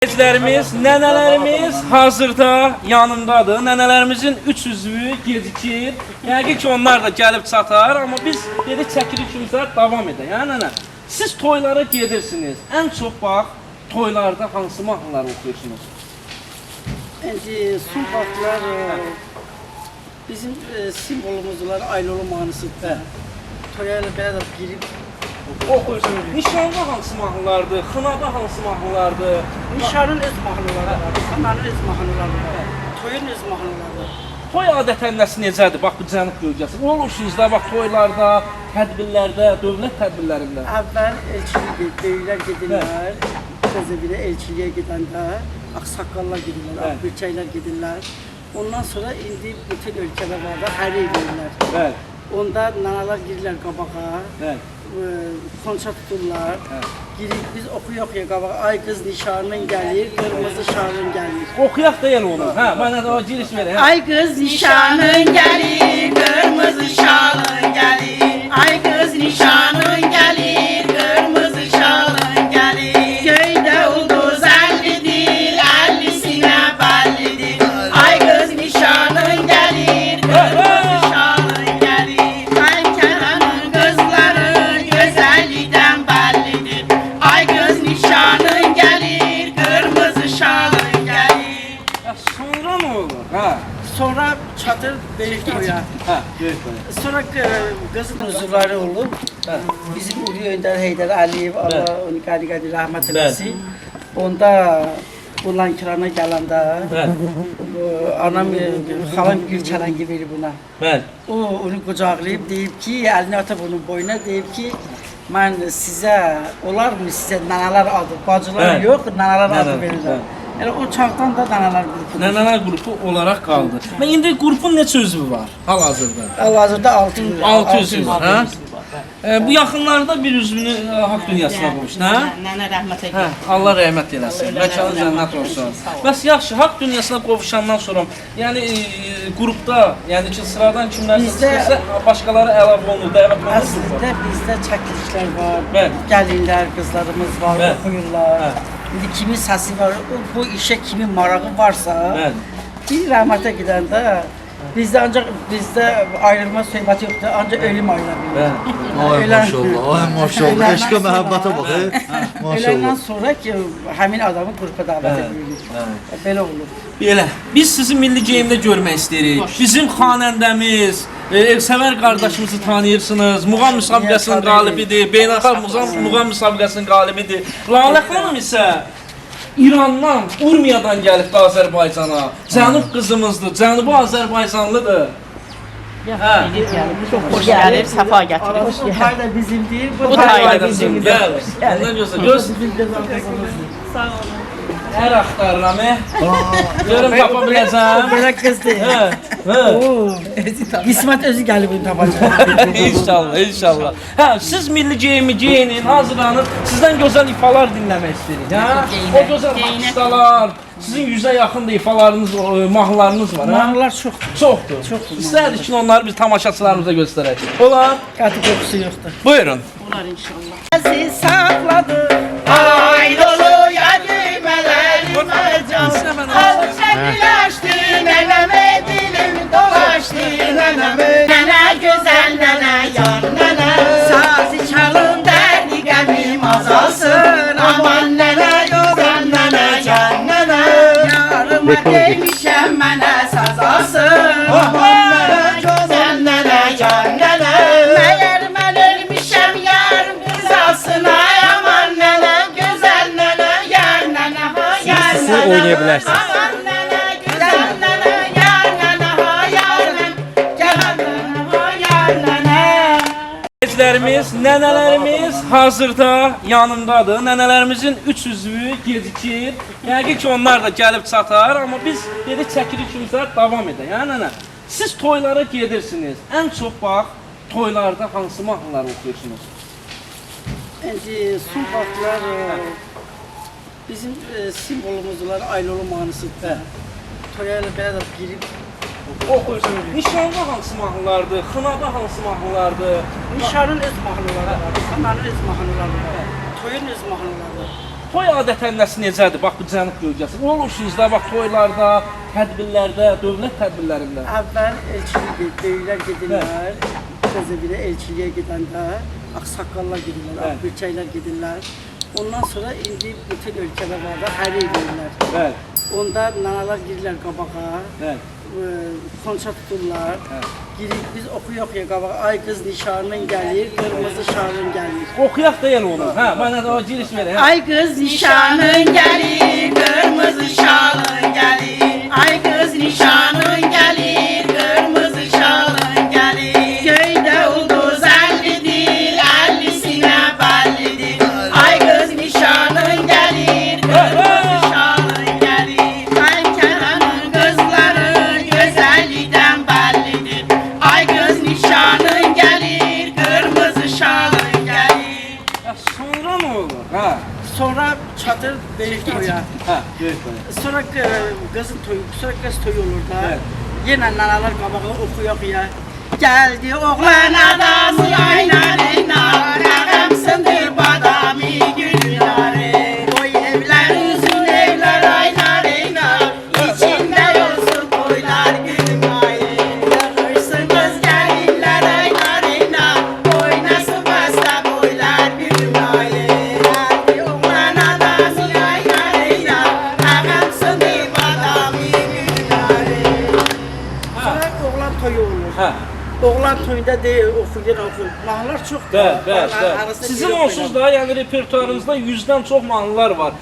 Bizlərimiz, nənələrimiz hazırda yanımdadır. Nənələrimizin 3 üzvü gecikir. Yəqin ki, onlar da gəlib çatar. Amma biz dedik çəkilişimizə davam edək. Yəni nənə, siz toylara gedirsiniz. Ən çox bax, toylarda hansı mahnıları oxuyursunuz? Son vaxtlar bizim simvolumuzlar Aylolu mahnısıdır. Toya belə də girib Oxuyursunuz. Nişanda hansı mahnılardır? Xınada hansı mahnılardır? Nişanın öz mahnıları var, xınanın öz mahnıları var, toyun öz mahnıları var. Toy adətən necədir? Bax, bu cənub bölgəsi. Olursunuz da, bax, toylarda, tədbirlərdə, dövlət tədbirlərində. Əvvəl elçilik, böyüklər gedirlər, Qəzəbilə elçiliyə gedəndə, ağsaqqallar gedirlər, ağbirçəklər gedirlər. Ondan sonra indi bütün ölkədə var da, hər edirlər. Bəli. Onda nanalar girirlər qabağa. Bəli. Konça tuturlar, girib biz oxuya qabağa, ay qız nişanın gəlir, qırmızı şalın gəlir. Oxuyaq da yəni onu, hə, mənə də o giriş verək. Ay qız nişanın gəlir, qırmızı şalın gəlir. Ay qız nişanın gəlir, qırmızı şalın gəlir. Göydə ulduz 50'dir, 50'sinə bəllidir. Ay qız nişanın gəlir, qırmızı şalın gəlir. Ay Kənanın qızları gözəllikdən bəllidir. Ay qız nişanın gəlir, qırmızı şalın gəlir. Sonra nə olur? Hə. Sonra çatır böyük toya. Hə, böyük toya. Sonra qızın huzurları olub. Bizim Ulu Öndər Heydər Əliyev, Allah onu qədi rəhmət eləsin. Onda bu Lənkərana gələndə, anam, xalam gül çələngi verib buna. Bəli. O onu qucaqlayıb, deyib ki, əlini atıb onun boynuna, deyib ki, mən sizə, olarmı sizə nanalar adı, bacılar yox, nanalar adı verirəm. Yəni o çağdan da nanalar qrupu. Nənələr qrupu olaraq qaldı. Və indi qrupun neçə üzvü var hal-hazırda? Hal-hazırda 600. 600 üzv, hə? Bu yaxınlarda bir üzvünü haqq dünyasına qoymuşdu, hə? Nənə rəhmət Hə, Allah rəhmət eləsin. Məkanı cənnət olsun. Bəs yaxşı, haqq dünyasına qovuşandan sonra, yəni qrupda, yəni ki, sıradan kimlər çıxırsa, başqaları əlavə olunur, dəvət olunur. Əslində bizdə çəkilişlər var, Bəli. gəlinlər, qızlarımız var, Bəli. oxuyurlar. İndi kimin səsi var, bu işə kimin marağı varsa, bir rəhmətə gedəndə bizdə ancaq ayrılma söhbəti yoxdur, ancaq ölüm ayrıla bilir. Ay maşallah, ay maşallah. Eşqə məhəbbətə bax. Öləndən Maşallah. sonra ki, həmin adamı qrupa dəvət edilir. Belə olur. Belə, biz sizi milli geyimdə görmək istəyirik. Bizim xanəndəmiz, Elsəvər qardaşımızı tanıyırsınız. Muğam müsabiqəsinin qalibidir, beynəlxalq muğam müsabiqəsinin qalibidir. Lalə xanım isə İrandan, Urmiyadan gəlibdi Azərbaycana. Cənub qızımızdır, Cənubi Azərbaycanlıdır. Çox xoş gəlib, səfa gətirib. Bu tay da bizimdir, Bu tay da bizimdir. Bəli, ondan gözəl. Sağ olun. Hər axtarıram, görüm tapa biləcəm. Belə qızdır. Qismət özü gəlib bunu tapacaq. İnşallah, inşallah. Hə, siz milli geyimi geyinin, hazırlanın. Sizdən gözəl ifalar dinləmək istəyirik. Hə? O gözəl baxışdalar, sizin 100-ə yaxın da ifalarınız, mahnılarınız var. Mahnılar çoxdur. Çoxdur. İstərdik ki, onları biz tamaşaçılarımıza göstərək. Olar. Qatı qoxusu yoxdur. Buyurun. Olar inşallah. Sizi saxladı. Aylolu yadimelerime can Al çekilaştı neneme dilim dolaştı neneme Nene güzel nene yar nene Sazı çalın derdi gemim azalsın Aman nene güzel nene can nene Yarıma demişem mene sazalsın Aman nene güzel nene can nene Meğer men ölmüşem yarım kızalsın Ay aman nene güzel nene yar nene ha yar nene oynayabilirsiniz. Aman nene güzel nene yar nene ha yar nene Gel nene ha yar nene Bizlərimiz, nənələrimiz hazırda yanımdadır. Nənələrimizin 3 üzvü gecikir. Yəqin ki, onlar da gəlib çatar. Amma biz dedik çəkilişimizə davam edək. Yəni nənə, siz toylara gedirsiniz. Ən çox bax, toylarda hansı mahnıları oxuyursunuz? Son vaxtlar bizim simvolumuzlar Aylolu mahnısıdır. Toya belə də girib Oxuyursunuz. Nişanda hansı mahnılardır? Xınada hansı mahnılardır? Nişanın öz mahnıları var, xınanın öz mahnıları var, toyun öz mahnıları var. toy adət-ənənəsi necədir? Bax bu cənub bölgəsi. Olursunuz da bax toylarda, tədbirlərdə, dövlət tədbirlərində. Əvvəl elçilik böyüklər gedirlər. Təzə bir elçiliyə gedəndə ağsaqqallar gedirlər, ağbirçəklər gedirlər. Ondan sonra indi bütün ölkədə var da hər il verirlər. Bəli. Onda nanalar girirlər qabağa. Bəli. Konça tuturlar. Girik biz oxuya qabağa. Ay qız nişanın gəlir, qırmızı şalın gəlir. Oxuyaq da yəni onu. Hə, mənə də o giriş verin. Ay kız nişanın gelir, kırmızı şalın gelir. Ay kız nişanın gelir, kırmızı şalın gelir. Köyde ulduz 50'dir, 50'sine bellidir. Ay kız nişanın gelir, kırmızı şalın gelir. Ankara'nın kızları güzellikten bellidir. Ay kız nişanın gelir, kırmızı şalın gelir. Ya sonra nə olur? Hə. Sonra çatır böyük toya. Hə, böyük toy. Sonra qızın toyu, sonra qız toyu olur da. Evet. Yenə nanalar qabağa oxuya. Geldi oğlan adası aynar eynar, ağamsındır badami gülnare. Oy evler uzun evler aynar eynar, içinde yolsuz boylar gülmare. Yakırsın kız gelinler aynar eynar, oynasın basta boylar gülmare. Geldi oğlan adası aynar eynar, ağamsındır badami gülnare. Sonra oğlan toyu olur. Hə. Oğlan toyunda deyil, oxuyur. Mahnılar çoxdur. Bəli. Sizin onsuz da, yəni repertuarınızda 100-dən çox mahnılar var.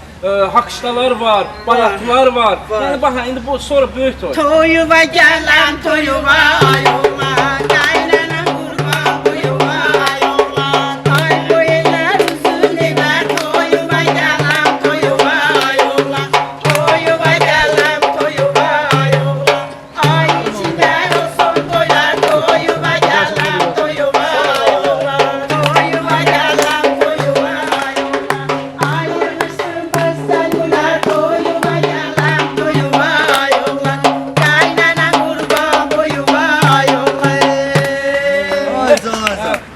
Hakıştalar var, bayatlar var. Yəni bax, indi bu sonra böyük toy. Toyuva gelen toyuva ay oğlan, kaynana kurban buyuva ay oğlan. Ay bu eller uzun eller, toyuva gelen toyuva ay oğlan. Toyuva gelen toyuva ay oğlan. Ay içinde olsun boylar, toyuva gelen toyuva ay oğlan. Toyuva gelen toyuva ay oğlan. Ay yürüsün basta güler, toyuva gelen toyuva ay oğlan. Kaynana kurban boyuva ay oğlan.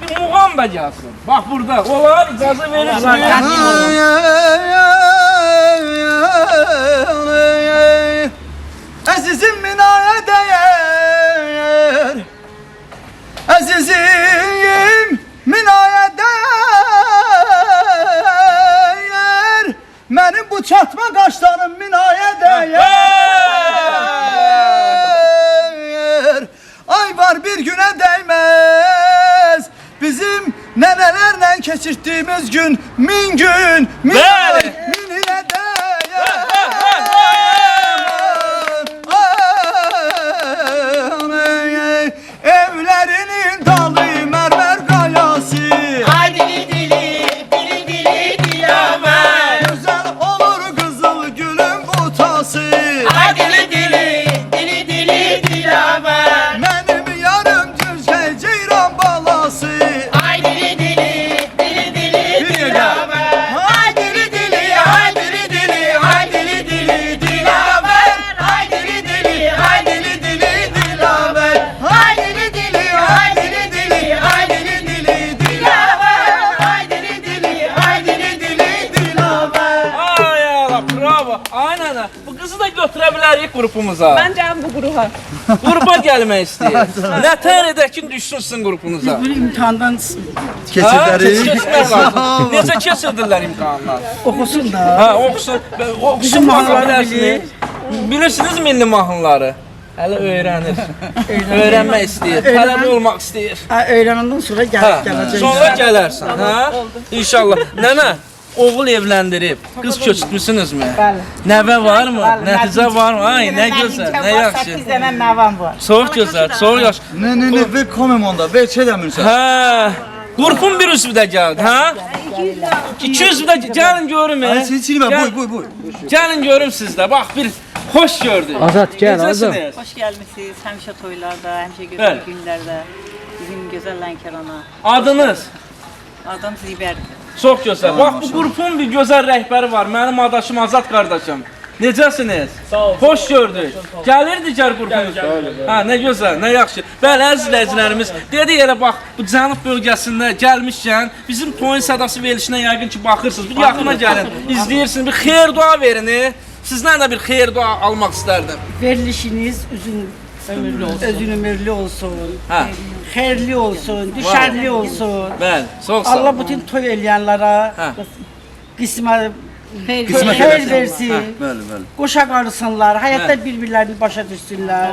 Bir muğam da gəlsin. Bax burada, olar icazə verirsiniz. Əzizim minaya dəyər, əzizim minaya dəyər, mənim bu çatma qaşlarım minaya dəyər. Ay var bir günə dəyməz, bizim nənələrlə keçirtdiyimiz gün min gün, min ay, Bəli. min ilə dəyər. Evlərinin dalı mərmər qayası, Ay dili dili, dili dili dilaver. gözəl olur qızıl gülün butası. Ay dili dili, dili dili dilaver. Mənim yarım cüzgə ceyran balası. Ay dili dili, dili dili dilaver. Ay dili dili, ay dili dili, ay dili dili dilaver. Ay dili dili, ay dili dili dilaver. Ay dili dili, ay dili dili, ay dili dili dilaver. Ay dili dili, ay dili dili dilaver. Ay Allah, bravo. Ay nənə, bu qızı da götürə bilərik qrupumuza. Bence bu gruba. Qrupa gəlmək istəyir. Nə tər edək ki, düşsün sizin qrupunuza. Bir imtahandan Keçmək lazım. Necə keçirdirlər imtahanlar? oxusun da. Hə, oxusun. Oxusun mahnıları. Bilirsiniz milli mahnıları? Hələ öyrənir. Öyrənmək istəyir. Tələbə olmaq istəyir. Öyrənəndən sonra Hə, gələcək. sonra gələrsən, hə? İnşallah. Nənə, oğul evləndirib, qız köçürtmüsünüzmü? Bəli. Nəvə varmı? Nəticə varmı? Ay, nə gözəl, nə yaxşı. 8 dənə nəvam var. Çox gözəl, çox yaxşı. Ne, ver komem onda, ver çedəmirsən. Hə, qrupun bir üzvü də gəldi, hə? 200 də gəlin görüm. Silmə, buyur. Gəlin görüm sizdə. Bax bir xoş gördük. Azat, gəl, Azat. Necəsiniz? Hoş gelmişsiniz. Həmişə toylarda, həmişə gözəl Bəli. günlərdə. Bizim gözəl Lənkərana. Adınız? Adım Zibərdir. Çox gözəl. Bax bu qrupun bir gözəl rəhbəri var. Mənim adaşım Azad qardaşım. Necəsiniz? Sağ ol. Xoş gördük. Gəlir digər qrupunuz. Ha, nə gözəl, nə yaxşı. Bəli, əziz izləyicilərimiz, dedik elə bax, bu cənub bölgəsində gəlmişkən bizim toyun sədası verilişinə yəqin ki baxırsınız. Bir yaxına gəlin, izləyirsiniz, bir xeyir dua verin. Sizdən də bir xeyir dua almaq istərdim. Verilişiniz özün ömürlü olsun. Ha. Xeyirli olsun, düşərli olsun. Bəli, çox sağ ol. Allah bütün toy eləyənlərə Ha. qismət Qismət xeyir eləsin. versin. Bəli. Qoşa qarısınlar, həyatda bir-birlərini başa düşsünlər.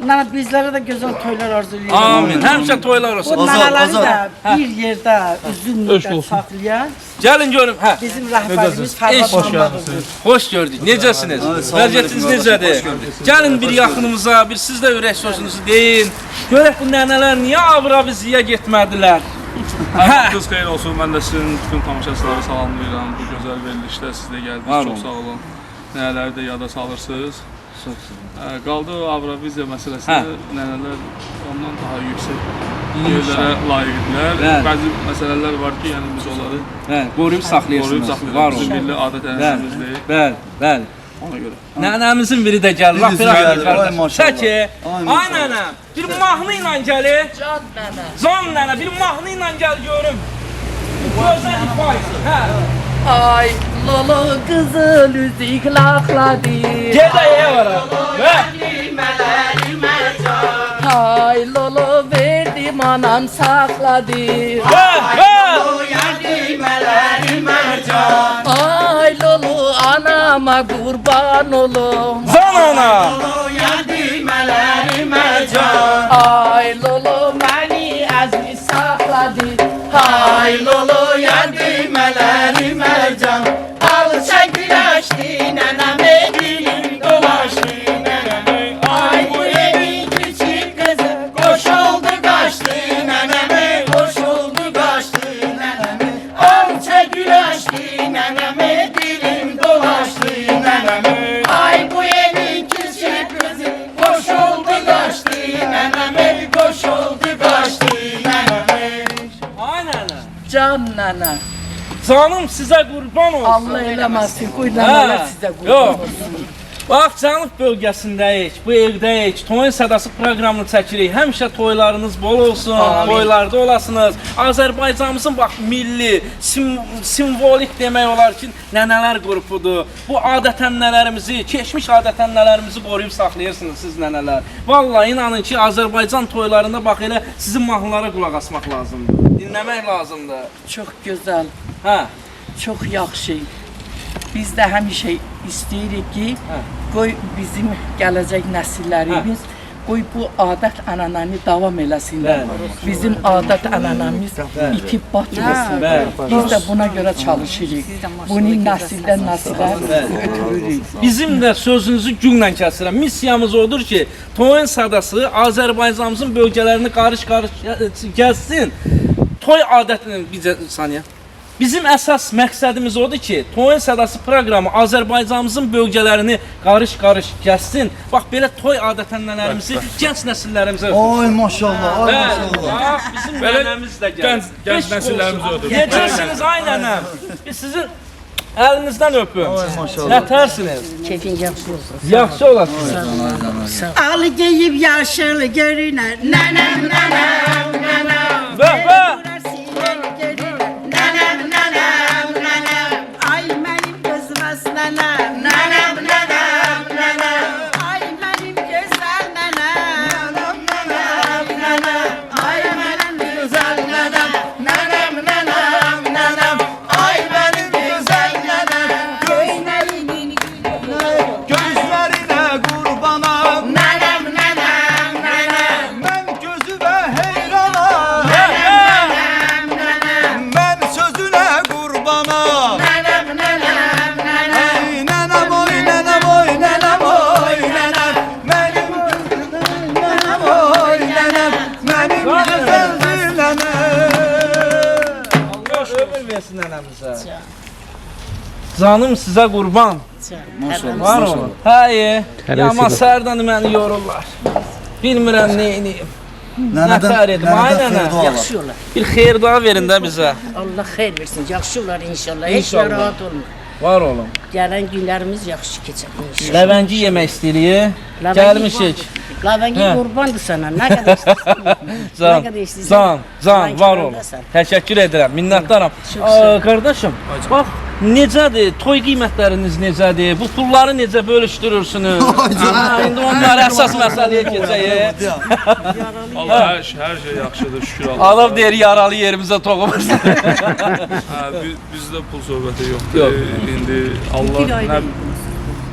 Nana bizlərə də gözəl toylar arzulayırıq. Amin. Həmişə toylar olsun. Bu nanaları da bir yerdə uzun müddət saxlayan Gəlin görüm. Hə. bizim rəhbərimiz Fərhad Məmmədovdur. Xoş gördük. Necəsiniz? Vəziyyətiniz necədir? Gəlin bir yaxınımıza, bir siz də ürək sözünüzü deyin. Görək bu nənələr niyə Avroviziya getmədilər? Vaxtınız xeyir olsun. Mən də sizin bütün tamaşaçıları salamlayıram. Bu gözəl verilişdə siz də gəldiniz. Çox sağ olun. Nənələri də yada salırsınız. Qaldı Avroviziya məsələsində nənələr ondan daha yüksək yerlərə layiqdirlər. Bəzi məsələlər var ki, yəni biz onları Qoruyub saxlayırsınız. Var olun. Bizim milli adət ənənəmizdir. Bəli. Ona görə. Nənəmizin biri də gəlir. Laf qardaş. Çəki. Ay nənə, bir mahnı ilə gəlir. Can nənə, bir mahnı ilə gəl görüm. Gözəl ifadə. Hə. Ay lolo kızıl üzüklakladı. Gedəyə var. Hə. Ay lolo verdim anam sakladı. Hə. Ay lolo anama kurban olum. Can ana. Ay lolo beni aziz sakladı. Ay lolo yadimeleri mercan. Alçak güneşli neneme dilim dolaştı neneme. Ay bu evin küçük kızı koş oldu kaçtı neneme. Koş oldu kaçtı neneme. Alçak güneşli neneme dilim dolaştı neneme. Ay bu evin küçük kızı koş oldu kaçtı neneme. Koş oldu kaçtı neneme. Ay nənə. Can nene. Canım sizə qurban olsun. Allah eləməsin, qoy nənələr sizə qurban Yox. olsun. Bax, Cənub bölgəsindəyik, bu evdəyik, toyun sədası proqramını çəkirik. Həmişə toylarınız bol olsun, toylarda olasınız. Azərbaycanımızın bax, milli, simvolik demək olar ki, nənələr qrupudur. Bu adət-ənənələrimizi, keçmiş adət-ənənələrimizi qoruyub saxlayırsınız siz nənələr. Vallahi inanın ki, Azərbaycan toylarında bax elə sizin mahnılara qulaq asmaq lazımdır. Dinləmək lazımdır. Çox gözəl, Hə. çox yaxşı. Biz də həmişə istəyirik ki, qoy bizim gələcək nəsillərimiz qoy bu adət-ənənəni davam eləsinlər. Bizim adət-ənənəmiz itib batmasın. Biz də buna görə çalışırıq. Bunu nəsildən nəsilə ötürürük. Bizim də sözünüzü günlə kəsirəm. Missiyamız odur ki, toyun sədası Azərbaycanımızın bölgələrini qarış-qarış gəlsin. Toy adətini bizə saniyə. Bizim əsas məqsədimiz odur ki, toyun sədası proqramı Azərbaycanımızın bölgələrini qarış-qarış gəlsin. Bax belə toy adət-ənənələrimizi gənc nəsillərimizə Ay maşallah, ay maşallah. Bax bizim nənəmiz də gəlir. Gənc nəsillərimiz odur. Necəsiniz ay nənəm? Biz sizin əlinizdən öpüm. Nətərsiniz? Keyfin yaxşı olsun. Yaxşı olasınız. Al geyib yaşıl görünər. Nənəm, nənəm, nənəm. Bəh. Nənəm, nənəm, nənəm. Ay mənim qızmaz nənəm. Nənəm, nənəm, nənəm. Ay mənim gözəl nənəm. Nənəm, nənəm, nənəm. Ay mənim gözəl nənəm. Nənəm, nənəm, nənəm. Ay mənim gözəl nənəm. Gözlərimin Gözlerine kurbanam, nənəm, nənəm, nənəm. ben gözüme heyranam, ben sözüne kurbanam. Nənəm, nənəm, nənəm. Ey nenem oy, nenem oy, nenem oy, nenem. Benim nenem oy, nenem. Benim güzeldir nenem. Allah ömür versin nənəmizə. Canım sizə qurban. Var olun. Həyi. Yaman sərdən məni yorurlar. Bilmirəm nə edeyim. Nətər edim, ay nənə. Yaxşı olar. Bir xeyir dua verin də bizə. Allah xeyir versin. Yaxşı olar inşallah. Heç İnşallah. narahat olma. Var olun. Gələn günlərimiz yaxşı keçər inşallah. Ləvəngi yemək istəyirik. Ləvəngi Gəlmişik. Ləvəngi Hə. qurbandır sənə. Nə qədər istəyirsən? Can, var olun. Təşəkkür edirəm, minnətdaram. Qardaşım, bax, necədir, toy qiymətləriniz necədir, bu pulları necə bölüşdürürsünüz? İndi onlar əsas məsələyə keçək. Allah hər şey yaxşıdır, şükür Allah. Adam deyir, yaralı yerimizə toxumursun. Bizdə pul söhbəti yoxdur. İndi Allah nə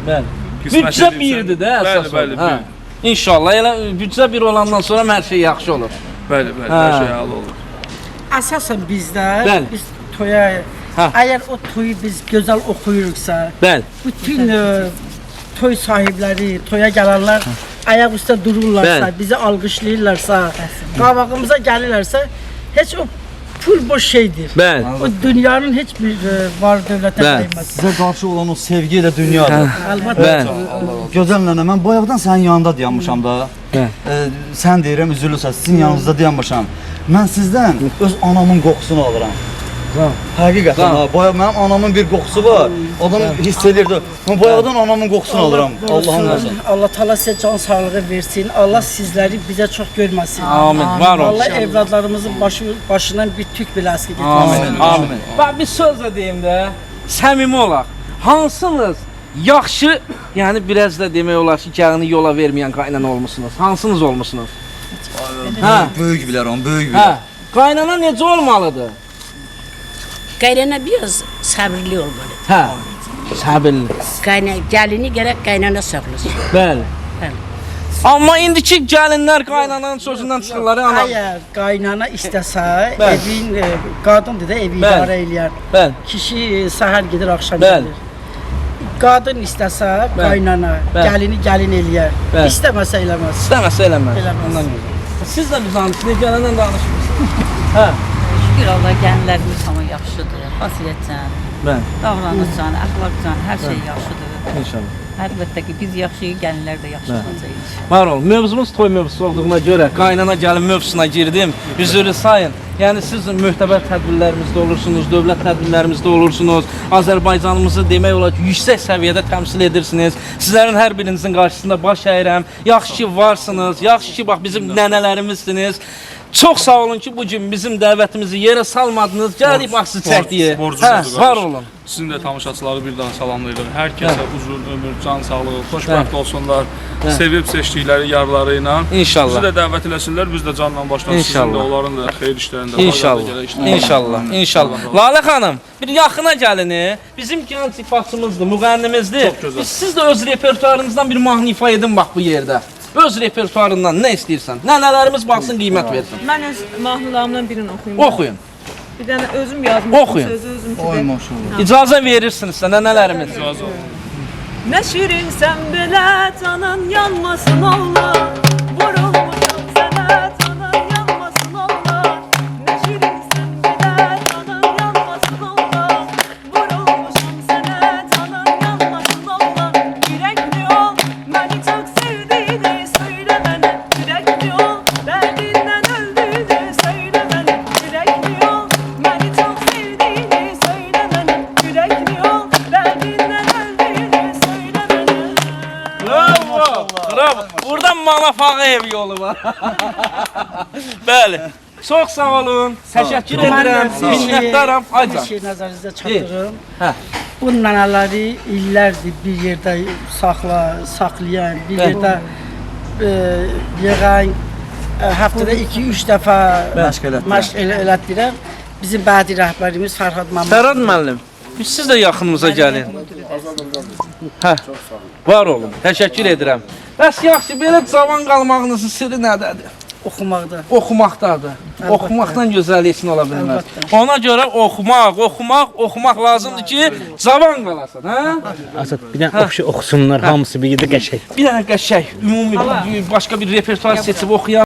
Bəli. qismət Büdcə edibsə- birdir də əsas. Bəli, Hə. İnşallah, elə büdcə bir olandan sonra hər şey yaxşı olur. bəli, hər şey hal olur. Əsasən bizdə Bəli. biz toya Hə. əgər o toyu biz gözəl oxuyuruqsa, Bəli. bütün toy sahibləri, toya gələnlər ayaq üstə dururlarsa, Bəli. bizi alqışlayırlarsa, qabağımıza gəlirlərsə, heç o pul boş şeydir. Bəli. O dünyanın heç bir var dövlətə Bəli. dəyməz. Sizə qarşı olan o sevgi elə dünyadır. Əlbəttə. Bəli. Gözəl nənə, mən bayaqdan sənin yanında dayanmışam da. Sən deyirəm, üzülürsən, sizin yanınızda dayanmışam. Mən sizdən öz anamın qoxusunu alıram. Həqiqətən ha, bayaq mənim anamın bir qoxusu var. Adam hiss edirdi. Mən bayaqdan anamın qoxusunu alıram. Allah'ın olsun. Allah Taala sizə can sağlığı versin. Allah sizləri bizə çox görməsin. Amin. Var olun. Allah evladlarımızın başından bir tük belə əskik etməsin. Amin. Amin. Bax bir söz də deyim də, səmimi olaq. Hansınız yaxşı, yəni biraz da demək olar ki, gəlini yola verməyən qaynana olmusunuz? Hansınız olmusunuz? Hə. Böyük bilərəm, böyük Hə. bilərəm. Qaynana necə olmalıdır? Qaynana biraz səbirli olmalı. Hə. Səbirli. Gəlini gərək qaynana saxlasın. Bəli. Bəli. Amma indiki gəlinlər qaynananın sözündən çıxırlar, ana. Əgər qaynana istəsə, Bəli. evin qadındır da evi Bəli. idarə eləyər. Bəli. Kişi səhər gedir, axşam Bəli. gedir. Qadın istəsə, Bəli. qaynana, Bəli. gəlini gəlin eləyər. Bəli. İstəməsə eləməz. İstəməsə eləməz. Eləməz. Ondan görə. Siz də biz danışırıq, gələndən danışırsınız. Hə. Şükür Allah gələnlərimiz hamı yaxşıdır. Xasiyyətcən, Bəli. davranışcan, əxlaqcan, hər şey yaxşıdır. İnşallah. Əlbəttə ki, biz yaxşıyıq, gələnlər də yaxşı olacaq. Var ol. Mövzumuz toy mövzusu olduğuna görə qaynana gəlin mövzusuna girdim. Üzrü sayın. Yəni siz möhtəbər tədbirlərimizdə olursunuz, dövlət tədbirlərimizdə olursunuz. Azərbaycanımızı demək olar ki, yüksək səviyyədə təmsil edirsiniz. Sizlərin hər birinizin qarşısında baş əyirəm. Yaxşı ki varsınız. Yaxşı ki bax bizim nənələrimizsiniz. Çox sağ olun ki bu gün bizim dəvətimizi yerə salmadınız. Gəldik bax sizi çəkdiyi. Borcunuzdur, Var qardaş. olun. Sizin də tamaşaçıları bir daha salamlayırıq. Hər kəsə uzun ömür, can sağlığı, xoşbəxt olsunlar. Sevib seçdikləri yarları ilə. İnşallah. Bizi də dəvət eləsinlər, biz də canla başla sizin də onların da xeyir işlərində. İnşallah. İnşallah. İnşallah. Lalə xanım, bir yaxına gəlini. Bizim gənc ifaçımızdır, müğənnimizdir. Çox gözəl. Siz də öz repertuarınızdan bir mahnı ifa edin bax bu yerdə. Öz repertuarından nə istəyirsən? Nənələrimiz baxsın, qiymət versin. Mən öz mahnılarımdan birini oxuyum. Oxuyun. Bir dənə özüm yazmışam. Oxuyun. Sözü özüm Oy ki. maşallah. İcazə verirsiniz sən nənələrimiz. Nə şirinsən belə canın yanmasın Allah. Vurulmuşam sənə canın yanmasın Allah. Nə şirinsən belə canın yanmasın Allah. Vurulmuşam sənə canın yanmasın Allah. Yürekli ol, beni çok sevdiğini söyle bana. Yürekli ol, derdinden öldüğünü söyle bana. Yürekli ol, beni çok sevdiğini söyle bana. Yürekli ol, derdinden öldüğünü söyle bana. Bravo. Bravo. Buradan Manafağı ev yolu var. Bəli. Çox sağ olun. Təşəkkür edirəm. Minnətdaram. Bir Aycan. şey nəzərinizə çatdırım. Hə. Bu nənələri illərdir bir yerdə saxlayan, bir Bəli. yerdə yığan, həftədə 2-3 dəfə məşq elətdirən bizim bədi rəhbərimiz Fərhad Məmməd. Fərhad müəllim, siz də yaxınımıza gəlin. Hə. Var olun. Təşəkkür edirəm. Bəs yaxşı, belə cavan qalmağınızın sirri nədədir? Oxumaqda. Oxumaqdadır. Oxumaqdan gözəlliyin ola bilməz. Əlbəttə. Ona görə oxumaq lazımdır ki, cavan qalasan, hə? Asad bir dənə oxusunlar hamısı bir yerdə qəşəng. Bir dənə qəşəng, ümumi başqa bir repertuar seçib oxuyan.